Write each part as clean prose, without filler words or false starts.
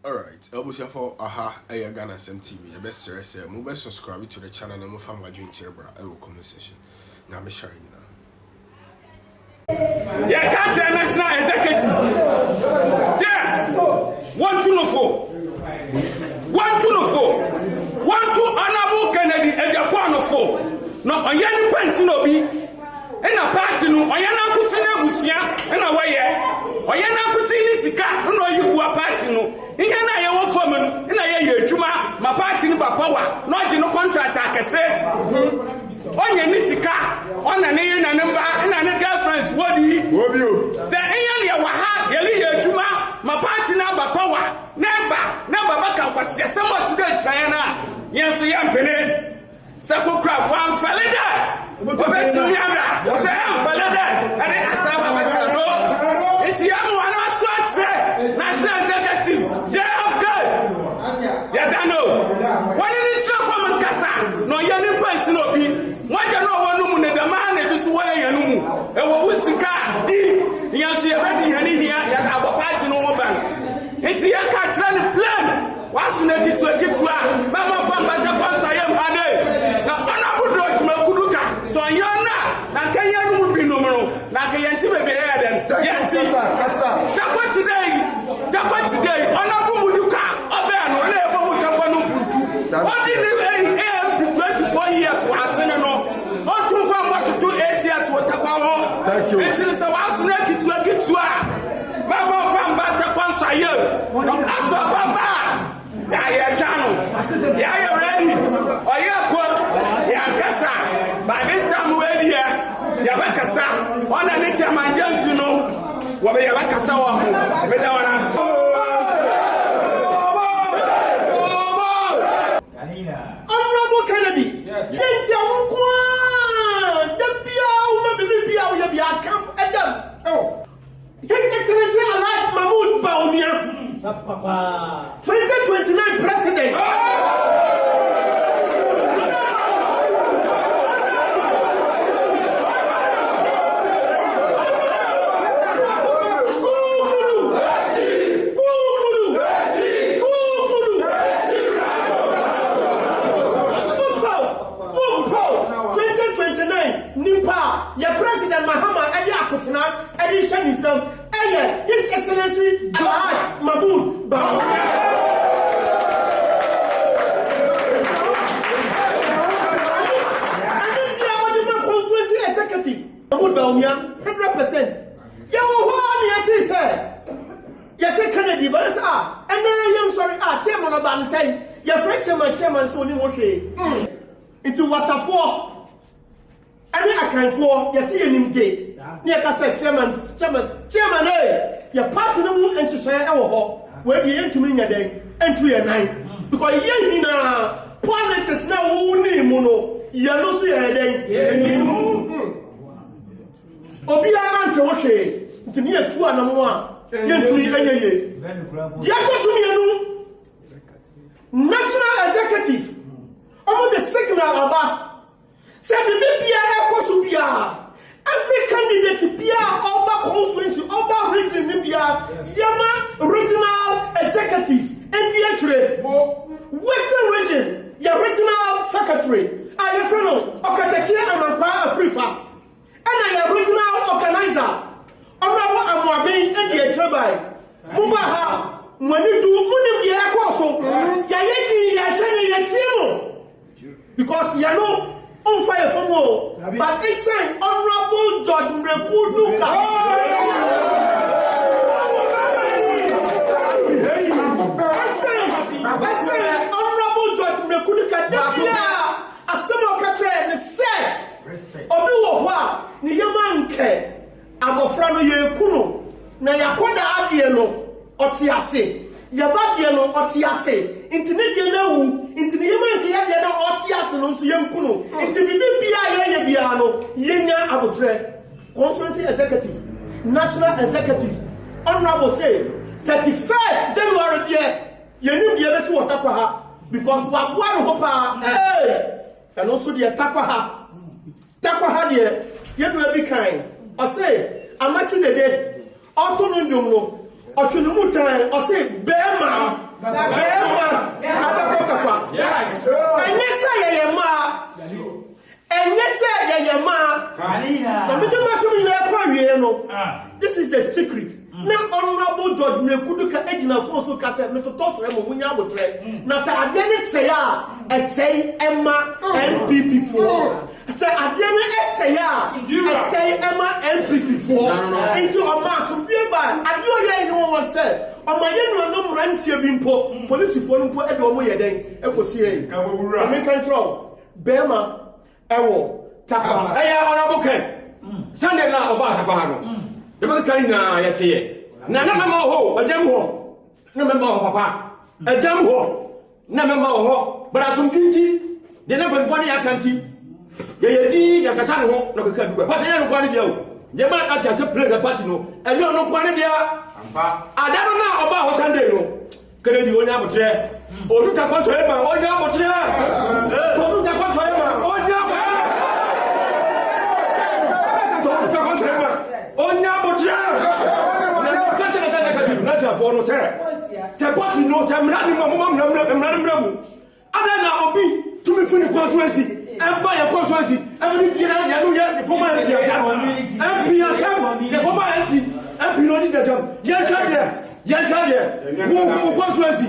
Alright, Elbusia for aha, Ghana TV. Your best sir, say, move subscribe to the channel and move from my drink chair, I will comment section. Now, I'm sharing you now. Yeah, catch a national executive. Yes, 1-2-4. 1-2-4. 1-2 Honorable Kennedy AGYAPONG. No, on any pencil no be. And a party no, on yana kutina busia, and a way. On yana kutini sika, no you go a party no. In yana ya one foreman, in a year juma, my party no power, not in no contract I say. On your nisika, on an alien number, and a girlfriend's what do you say? Any waha, Yali juma, my party number power, number back was somewhat today, China. Yes, we am penny. Sako crab, one felida. Obesi yabra, o say am felida. And I saw no. It's yamu ana swat national executive. Day of God. Ya dano. When you need from Kasa, no yani person obi. Mwaja no wonu mu ne dama na bisu wa yanu mu. E wo usika di. Yansu ye bedi hani hia ya abopati no ho ban. It's ya catch the plan. Wasu na kitwa. Mama fa mbaja kwa sayem ade. Na honorable Dr. Makuduka. So yona na kanya no bi numero. Na kanya nti be here den. Yanti kasa. Takwa today. Honorable Muduka. Obe no na ebo mu takwa no puntu. What in 24 years was no. On to from what to do 8 years what takwa ho. Thank you. It is wasu na kitwa. Mama fa mbaja kwa sayem. Aso baba. Yeah, channel. Yeah, you ready? Are you good? Yeah, Kasa. By this time, we're here. Yeah, Kasa. On the nature, my Jones, you know. What we have Kasa. Honorable Kennedy. Yes. Since you want the Bia, Bia, camp Adam. Oh. His Excellency, I like Mahmoud Baumia. 2029 president. Nimpa, your president Mahama Edi Akutuna, Edi Shanisam, His Excellency Alai Mahmoud Baumia. And this year, what the constituency executive Mahmoud Baumia, 100%. You what you say? You say Kennedy, but it's and I'm sorry, chairman of the say, your French chairman, so you must into Wasafo. And I can for you see him day. Near Casa chairman, your party no more and to share our where the end to me a day and 2 and 9. Because ye na politics now only mono, you know, so a day. Obia Ante Oshe, to me a 2 and 1, yen to me a year. Diaco National Executive, on the signal about. Say every candidate be over constituency, over region, Yama regional executive, NDH, Western region, your regional secretary, I am from Okatechi and Afrifa, and I am regional organizer. Honorable Amwabi, NDH by Mubaha, when you do Munim Yakoso, Yayaki, Yachani, because you know. On fire for more, but it's saying Honorable Judge Mrekuduka. I say Honorable Judge Mrekuduka. A similar country and say, Obiwa, Niyamanke, Abofrano Yekuno, Nayakoda Adielo, Otiase. Yabadielo Otiase, Intimidiano, Intimidian Yada Otias and Yankuno, Intimibia Biano, Yenya Abutre, Constituency Executive, National Executive, Honorable say, 31st January, Yenu Yasu Takwaha, because one Hopa, and also the Takwaha, dear, you will be kind. I say, I'm matching the day, Autonomous. Ochunumutan, or say, Bema, yes, and yes, I am. And yes, this is the secret. Now, honorable judge, me kudu ka ejina fonso kase me to toss remo munya botre. Na say adene say say Emma NPP4. Say adene say say Emma NPP4. Into a mass so be ba adio ye no one say. Omaye no mrantie bi mpo police fo mpo e de omo ye den e ko sie ka bowura. Me control Bema ewo takwa. Eya honorable Ken. Sunday na oba takwa no. The book na yete na mama ho adam ho na mama ho papa adam ho na mama ho but asum kinti de na ban fodi akanti ye yedi ya kasa ho na ka bi but ya no kwani dia o je ma acha se place party no e no kwani dia ampa adam na oba ho Sunday no kere di onya botre odu ta kwanto e ma onya botre odu ta kwanto e ma onya botre onya botre na ka tena sana ka divu na ja fo no se party no se mrani mrani ada na obi tumi funi constituency emba ya constituency every year ya no ya former MP ya the former MP no need the job ya charge wo constituency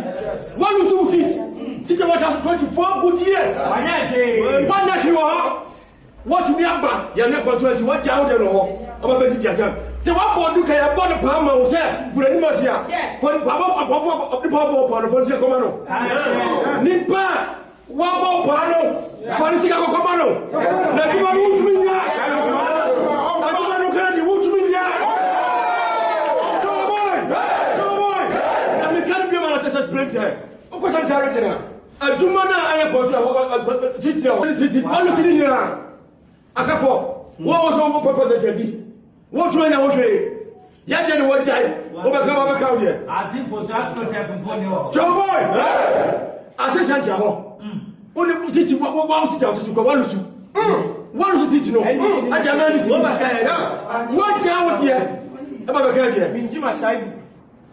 one to seat teacher what has 24 good years wanya she what to be aba ya na constituency what ja wo no oba be teacher jam say what bodu ka ya bodu pa ma wo say burani masia for baba of the power for the come no nipa wa ba pa no for the ko come no na bi wa wo tumi nya aduma no kana di wo tumi nya go boy na me kan bi ma na test plate here o ko san jare tena aduma na aye ko say titi wanu tiri nya akafo wo wo so wo papa tedi what do I know? Yet, you know what time? Overcome here. As if for such protection for you. Joe boy! As a Sancho. Only put it to one sit out to go one to one sit to know. I can manage what town here about a career. Minjima side.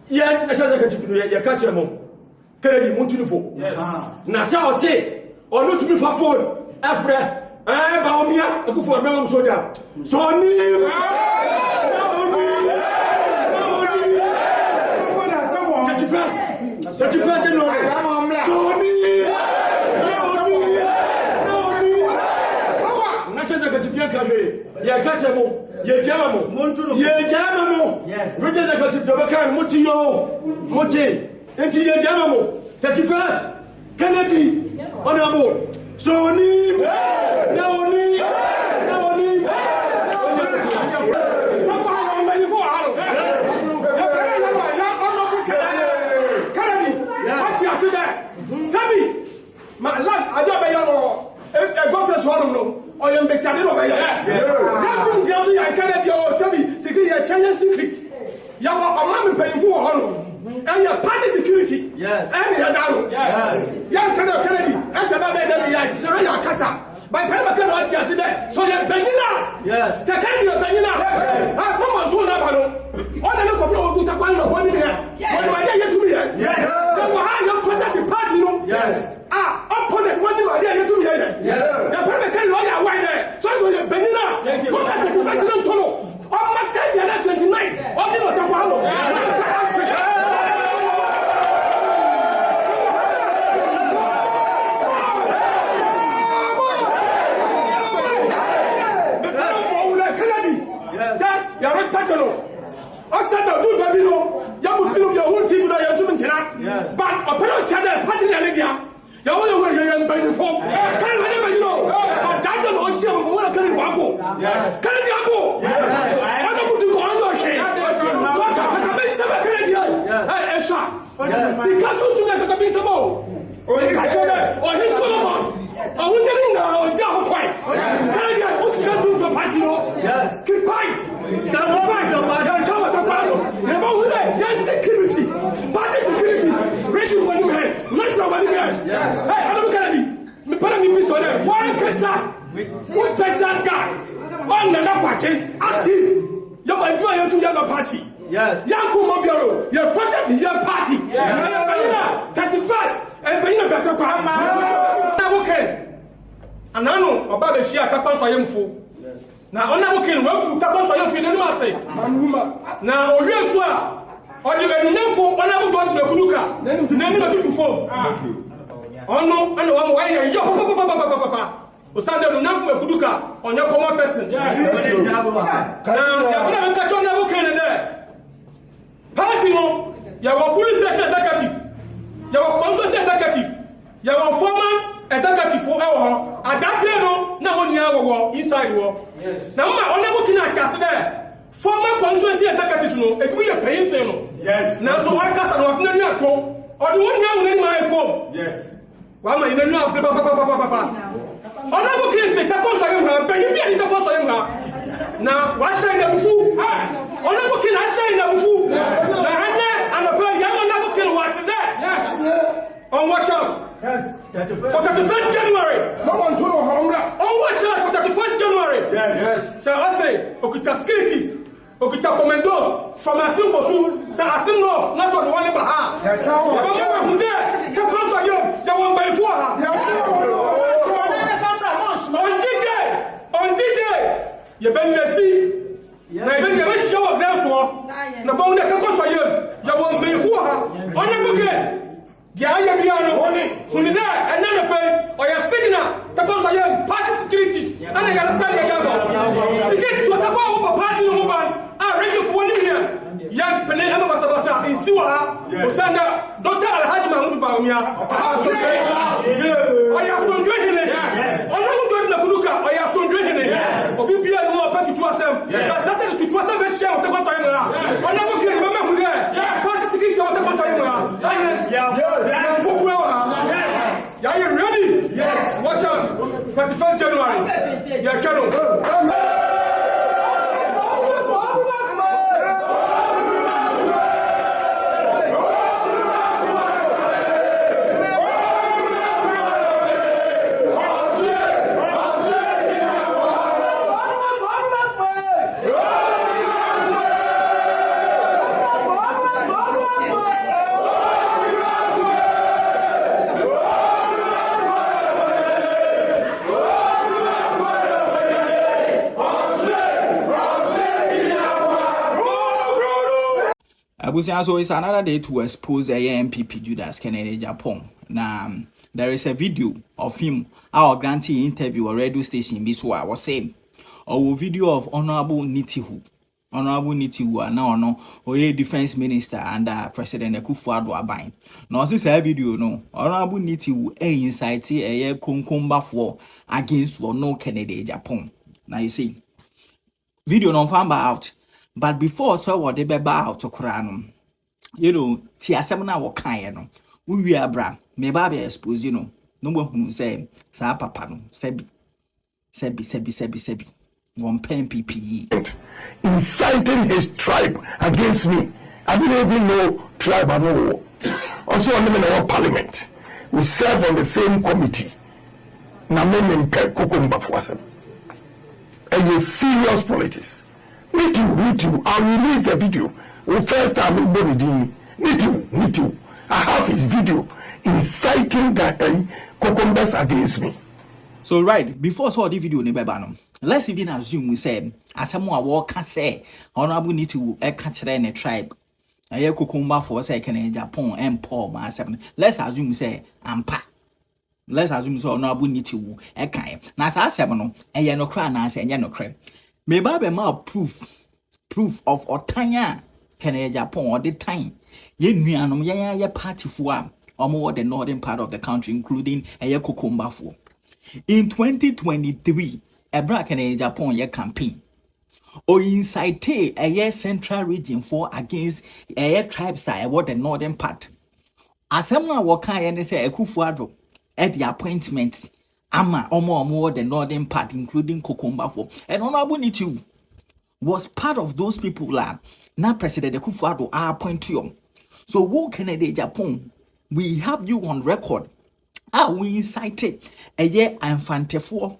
Yeah, I said I can catch your mom. Kennedy Montunifo. Yes. Now, say, or not to be for phone. After. Baumia, I go for a member soldier. So, my last, I don't know. A government swallow no. Or you may say, I don't know. Yes. That thing tells you I cannot be your secret, your Chinese secret. You are a man paying for honor. And your party security. Yes. And your down. Yes. Young Kennedy. That's about the so you're Casa. By Panama cannot see that. So you're Benina. Yes. Second, you're Benina. Yes. I'm not told about it. All the look of your good one here. What do I get to be here? Yes. So how you put that the party? Yes. Opponent, when you are there, you do here. Yes. The Panama can lawyer why there. So you're Benina. What about the president Tono? On my 30 and 29. What do you want? You respect no. I said no do baby no. You put your whole team no you do maintain. But opera channel party na media. You want to wear your baby form. Say whatever you know. But that don't want you go want to carry wako. Yes. Carry wako. Yes. I don't put you on your shame. What can be some carry you. Hey, Esha. See caso tu na ka be some. O e ka chole. O he Solomon. I want to know Jaho quiet. Carry you. O si ka do to party no. Yes. Keep quiet. Yes, security. Party security. Regional money man. National money man. Yes. Hey, I don't care. Me para me be so there. One kesa. Who special guy? On the party. I see. You might do a young party. Yes. Yanku Mobiaro. Your Yes. 31st. And Benina Betakwa. Nabuken. Anano, about the Shia Tapan Sayamfu. Now, on Nabuken, well, Tapan Sayamfu, the Numase. Now, Orienswa. Or the Nefo, one of the Kuduka. Then the name of the phone. Oh no, and one way, yo, papa. Osanda do not for Kuduka on your common person. Yes. Now, you have to catch on Nabuken there. Party no, you have a police station executive, you have a consultant executive, you have a former executive for our at that day no, now on your inside war. Yes. Now, on Nabuken at Cassidy. Former constituency executive no, it be a paying no. Yes. Now so what cast of no at all. Or the one young in my form. Yes. One man in the new papa. Honorable case, Tapos I am but you be a Tapos I am. Now, what shine the fool? Honorable king, I shine the fool. And a player young honorable king watch there. Yes. On watch out. Yes. For 31st January. No one to know how. On watch out for 31st January. Yes. So I say, Okita Skilitis. Okita commandos from a simple soon, so I think no, not what the one in Baha. On D-Day, you been the sea. Maybe you wish you were there for the bone that comes for you. You won't be for her. On the book. The Ayapiano, who did that, another pay, or your signal, Tapos I am party security, and I got a son of security to a party woman. Ready for 1 year. Young Penel Abasa in Siwa, Osanda, Dr. Alhaji Mahmoud Baumia. I have some drinking it. I don't go to the Kuduka, I have some drinking it. Of you be a more party to us. That's it to us, share of the Cossayana. I never can remember who there. Party security of the Cossayana. Are you ready? Yes. Watch out. 31st January. Yeah, Colonel. So it's another day to expose a MPP Judas Kennedy Japan. Now there is a video of him, our grantee interview or radio station Biswa was saying, or video of Honorable Nitihu. Honorable Nitihu now no or defense minister and President Akufo-Addo Aban. Now this a video no Honorable Nitihu inside a konkomba for against for no Kennedy Japan. Now you see video no found out. But before so what they be out to Quran, you know, tia semina wo kan no. We abra, me ba be expose you know. No one who say sa papa no, sebi. One pen PPE. Inciting his tribe against me. I didn't even know tribe and no. Also on the parliament. We serve on the same committee. Na me kokumba for and you serious politics. Me too. I'll release the video. First time me too. I have his video inciting that cucumbers against me. So right, before saw the video let's even assume we said as someone walk can say Honorable need to catch in a tribe. I hear cucumber for second in Japan and Paul my 7. Let's assume we say ampa. Let's assume so Honorable need to a kind. Now I 7 and you no cry and say no cry. Maybe be more proof of Otanya Canada Japan or the time. Ye nuanom ya party for more the northern part of the country, including a cucumber for. In 2023, a black Canada Japan ye campaign. Or incite a year central region for against a tribe side what the northern part. As someone walk and say a Akufo-Addo at the appointment. Ama or more the northern part, including Kokomba for and Honorable Nitihu was part of those people now President Akufo-Addo appoint you. So wo Kennedy Japan, we have you on record. We incited a year infante for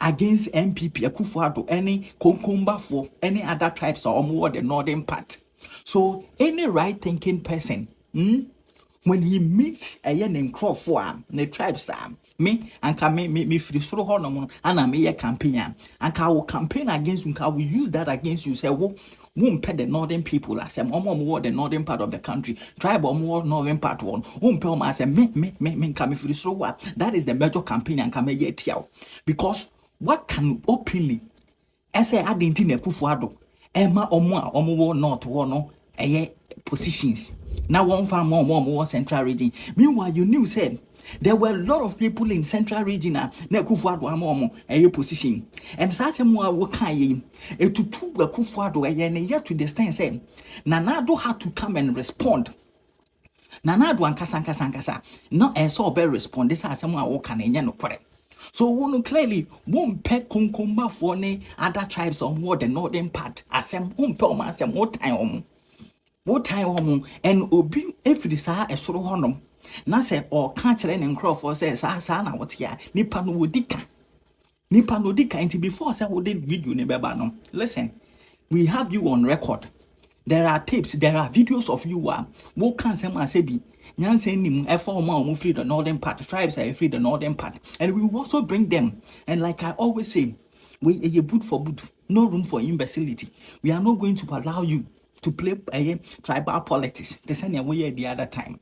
against MPP Akufo-Addo, any Kokomba for any other tribes or more the northern part. So any right thinking person when he meets a yen Crawford, the tribes, me and can me free soro honom and I may campaign and I will campaign against you. I will use that against you. Say, won't pay the northern people. I say, more the northern part of the country, tribe or more northern part one. Won't pay my say, me come free soro. That is the major campaign and come yet yao. Because what can openly say I didn't in a kufuado, Emma or more north one, positions. Now one far more central region. Meanwhile, you knew said there were a lot of people in central region na Kufuado amomo a position. And Sasemwa Wakai to two Kufuado and yet to the stand said Nanado had to come and respond. Nanado and Kasankasa not a so better respond. This Sasemwa Wakan no correct. So one clearly won't pay Kunkumba for other tribes or more the northern part. As some won't tell me some more time. What time and obi every sa a soro honum. Na se or can't and Crawford says, Sana, what's here? Nipa no dika. Nipa no dika, and before say, what did video never banum. Listen, we have you on record. There are tapes, there are videos of you. What can someone say be? Nyan saying him, F4 free the northern part, tribes are free the northern part. And we will also bring them. And like I always say, we are boot for boot, no room for imbecility. We are not going to allow you to play tribal politics the same way the other time.